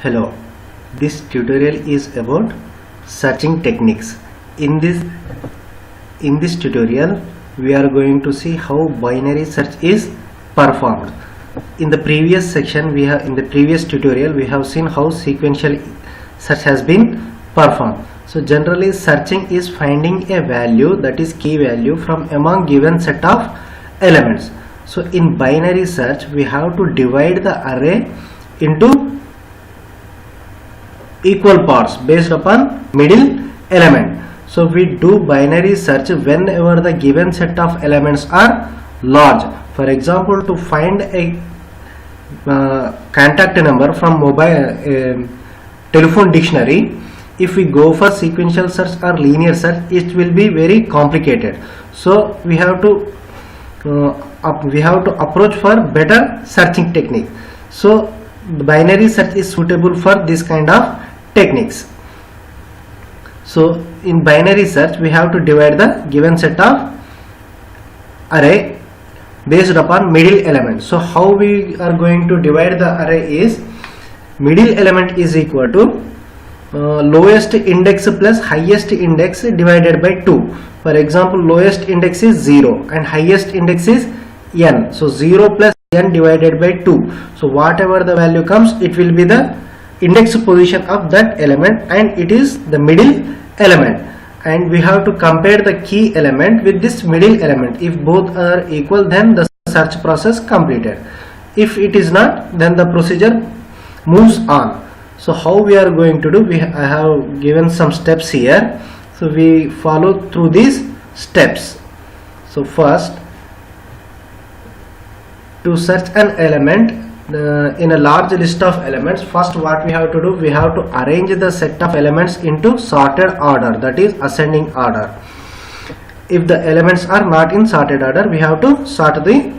Hello, this tutorial is about searching techniques. In this tutorial we are going to see how binary search is performed. In the previous tutorial we have seen how sequential search has been performed. So generally searching is finding a value, that is key value, from among given set of elements. So in binary search we have to divide the array into equal parts based upon middle element. So we do binary search whenever the given set of elements are large. For example, to find a contact number from mobile telephone dictionary, if we go for sequential search or linear search, it will be very complicated. So we have to approach for better searching technique. So the binary search is suitable for this kind of techniques. So in binary search we have to divide the given set of array based upon middle element. So how we are going to divide the array is, middle element is equal to lowest index plus highest index divided by 2. For example, lowest index is 0 and highest index is n. So 0 plus n divided by 2. So whatever the value comes, it will be the index position of that element and it is the middle element, and we have to compare the key element with this middle element. If both are equal, then the search process completed. If it is not, then the procedure moves on. So how we are going to do, I have given some steps here, so we follow through these steps. So first, to search an element in a large list of elements, first what we have to do, we have to arrange the set of elements into sorted order, that is ascending order. If the elements are not in sorted order, we have to sort the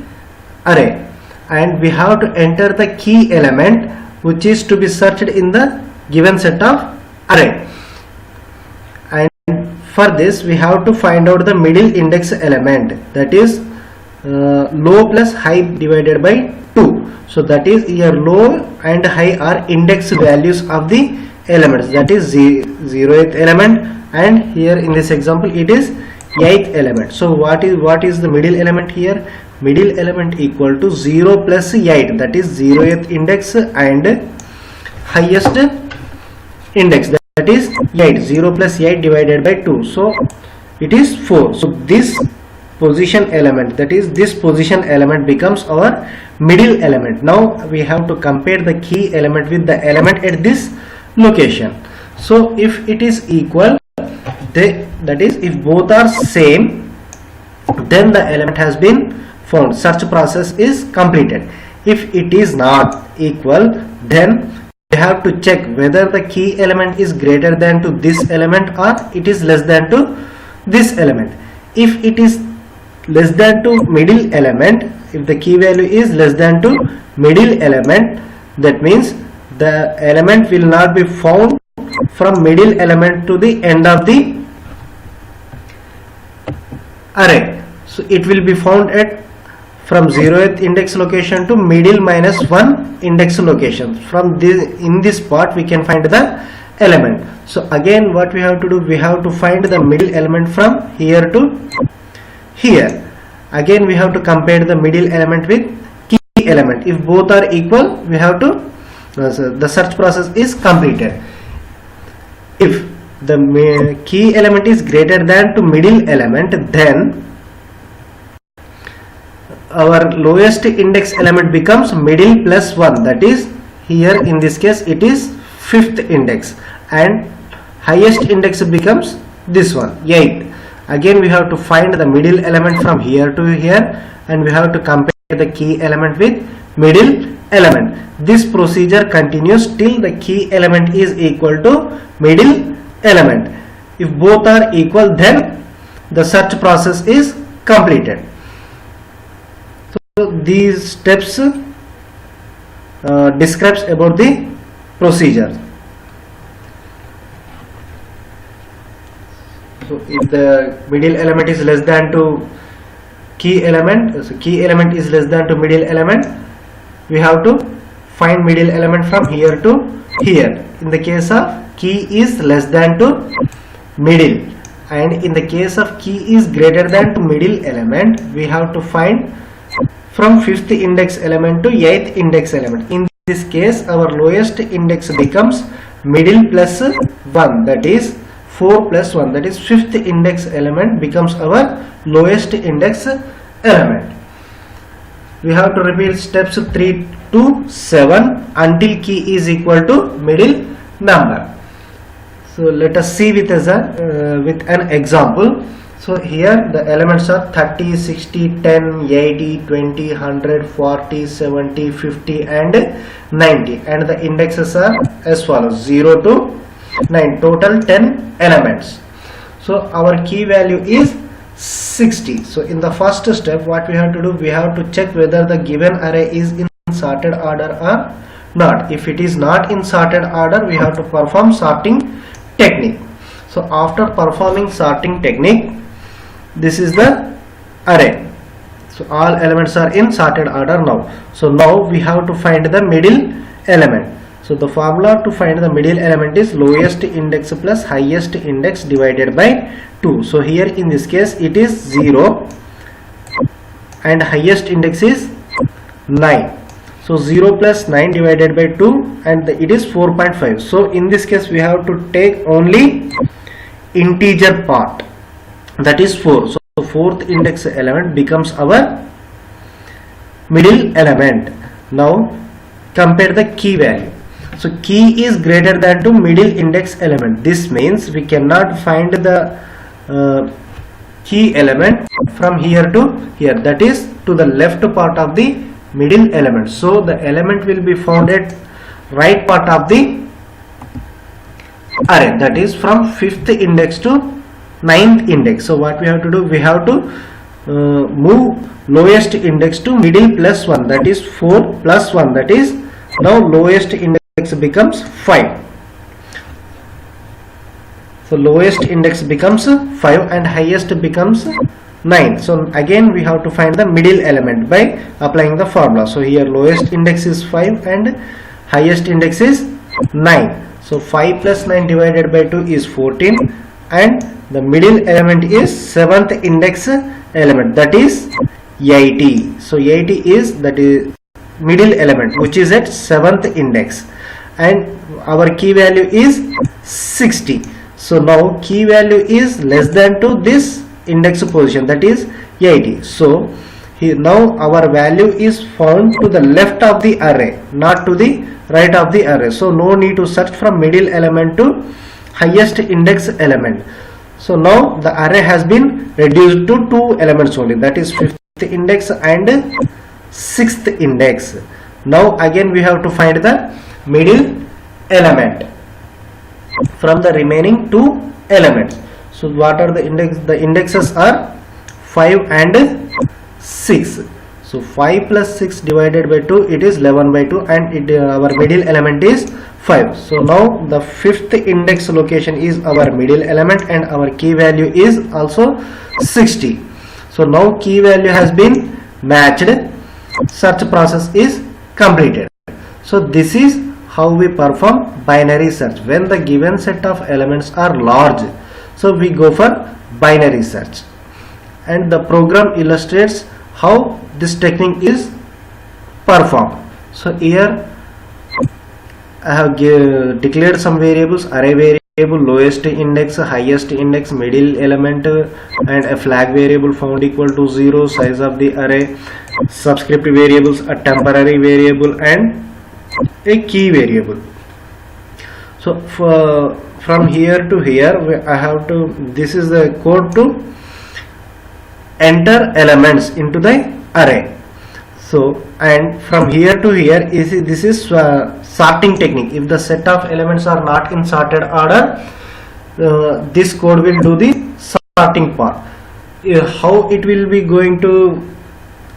array, and we have to enter the key element which is to be searched in the given set of array, and for this we have to find out the middle index element, that is low plus high divided by 2. So that is, here low and high are index values of the elements, that is 0th element, and here in this example it is 8th element. So what is the middle element here? Middle element equal to 0 plus 8, that is 0th index, and highest index, that is 8. 0 plus 8 divided by 2, so it is 4. So this position element, that is this position element, becomes our middle element. Now we have to compare the key element with the element at this location. So if it is equal, that is if both are same, then the element has been found, search process is completed. If it is not equal, then we have to check whether the key element is greater than to this element or it is less than to this element. If it is less than to middle element, if the key value is less than to middle element, that means the element will not be found from middle element to the end of the array. So it will be found at from 0th index location to middle minus 1 index location. From this, in this part we can find the element. So again what we have to do, we have to find the middle element from here to here. Again we have to compare the middle element with key element. If both are equal, we have to the search process is completed. If the key element is greater than to middle element, then our lowest index element becomes middle plus 1, that is here in this case it is 5th index, and highest index becomes this one, 8th. Again we have to find the middle element from here to here, and we have to compare the key element with middle element. This procedure continues till the key element is equal to middle element. If both are equal, then the search process is completed. So these steps describes about the procedure. So if the middle element is less than to key element, so key element is less than to middle element, we have to find middle element from here to here. In the case of key is less than to middle, and in the case of key is greater than to middle element, we have to find from 5th index element to 8th index element. In this case, our lowest index becomes middle plus 1, that is 4 plus 1, that is 5th index element becomes our lowest index element. We have to repeat steps 3 to 7 until key is equal to middle number. So let us see with an example. So here the elements are 30, 60, 10, 80, 20, 100, 40, 70, 50 and 90, and the indexes are as follows: 0 to 9, total 10 elements. So our key value is 60. So in the first step, what we have to do, we have to check whether the given array is in sorted order or not. If it is not in sorted order, we have to perform sorting technique. So after performing sorting technique, this is the array. So all elements are in sorted order now. So now we have to find the middle element. So the formula to find the middle element is lowest index plus highest index divided by 2. So here in this case it is 0 and highest index is 9. So 0 plus 9 divided by 2, and it is 4.5. So in this case we have to take only integer part, that is 4. So 4th index element becomes our middle element. Now compare the key value. So key is greater than to middle index element. This means we cannot find the key element from here to here, that is to the left part of the middle element. So the element will be found at right part of the array, that is from 5th index to 9th index. So what we have to do, we have to move lowest index to middle plus 1, that is 4 plus 1, that is now lowest index becomes 5. So lowest index becomes 5 and highest becomes 9. So again we have to find the middle element by applying the formula. So here lowest index is 5 and highest index is 9. So 5 plus 9 divided by 2 is 14, and the middle element is 7th index element, that is 80. So 80 is middle element which is at 7th index, and our key value is 60. So now key value is less than to this index position, that is 80. So here now our value is found to the left of the array, not to the right of the array. So no need to search from middle element to highest index element. So now the array has been reduced to 2 elements only, that is 5th index and 6th index. Now again we have to find the middle element from the remaining 2 elements. So what are the index? The indexes are 5 and 6. So 5 plus 6 divided by 2, it is 11 by 2, and our middle element is 5. So now the 5th index location is our middle element, and our key value is also 60. So now key value has been matched. Search process is completed. So this is how we perform binary search. When the given set of elements are large, so we go for binary search, and the program illustrates how this technique is performed. So here I have declared some variables: array variable, lowest index, highest index, middle element, and a flag variable found equal to 0, size of the array, subscript variables, a temporary variable, and a key variable. So from here to here I have to, this is the code to enter elements into the array. So and from here to here this is sorting technique. If the set of elements are not in sorted order, this code will do the sorting part. How it will be going to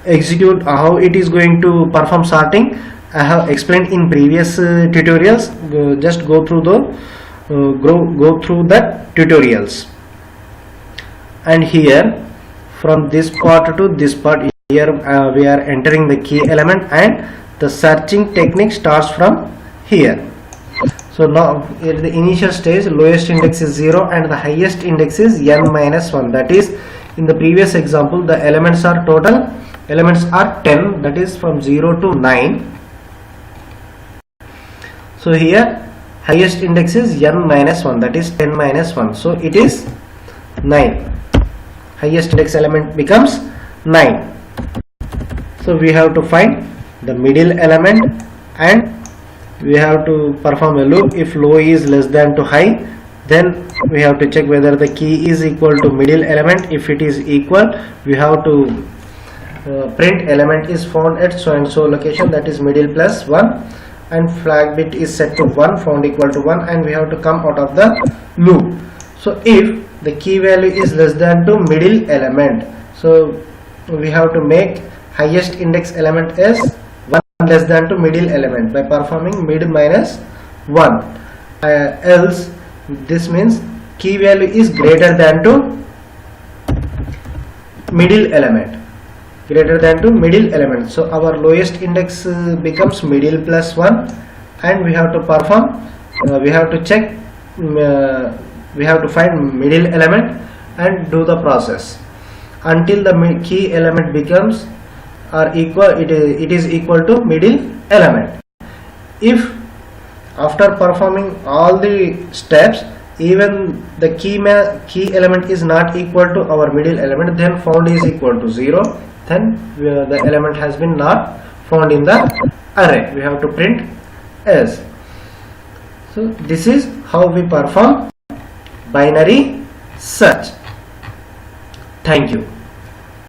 execute, how it is going to perform sorting, I have explained in previous tutorials. Just go through the tutorials. And here from this part to this part, here we are entering the key element, and the searching technique starts from here. So now at the initial stage, lowest index is 0 and the highest index is n minus 1. That is, in the previous example, the elements are 10, that is from 0 to 9. So here highest index is n minus 1, that is 10 minus 1. So it is 9. Highest index element becomes 9. So we have to find the middle element and we have to perform a loop. If low is less than to high, then we have to check whether the key is equal to middle element. If it is equal, we have to print element is found at so and so location, that is middle plus 1, and flag bit is set to 1, found equal to 1, and we have to come out of the loop. So if the key value is less than to middle element, so we have to make highest index element as 1 less than to middle element by performing mid minus 1, else this means key value is greater than to middle element, so our lowest index becomes middle plus 1, and we have to perform we have to check we have to find middle element and do the process until the key element becomes or equal, it is equal to middle element. If after performing all the steps even the key element is not equal to our middle element, then found is equal to 0, then the element has been not found in the array. We have to print as. So this is how we perform binary search. Thank you.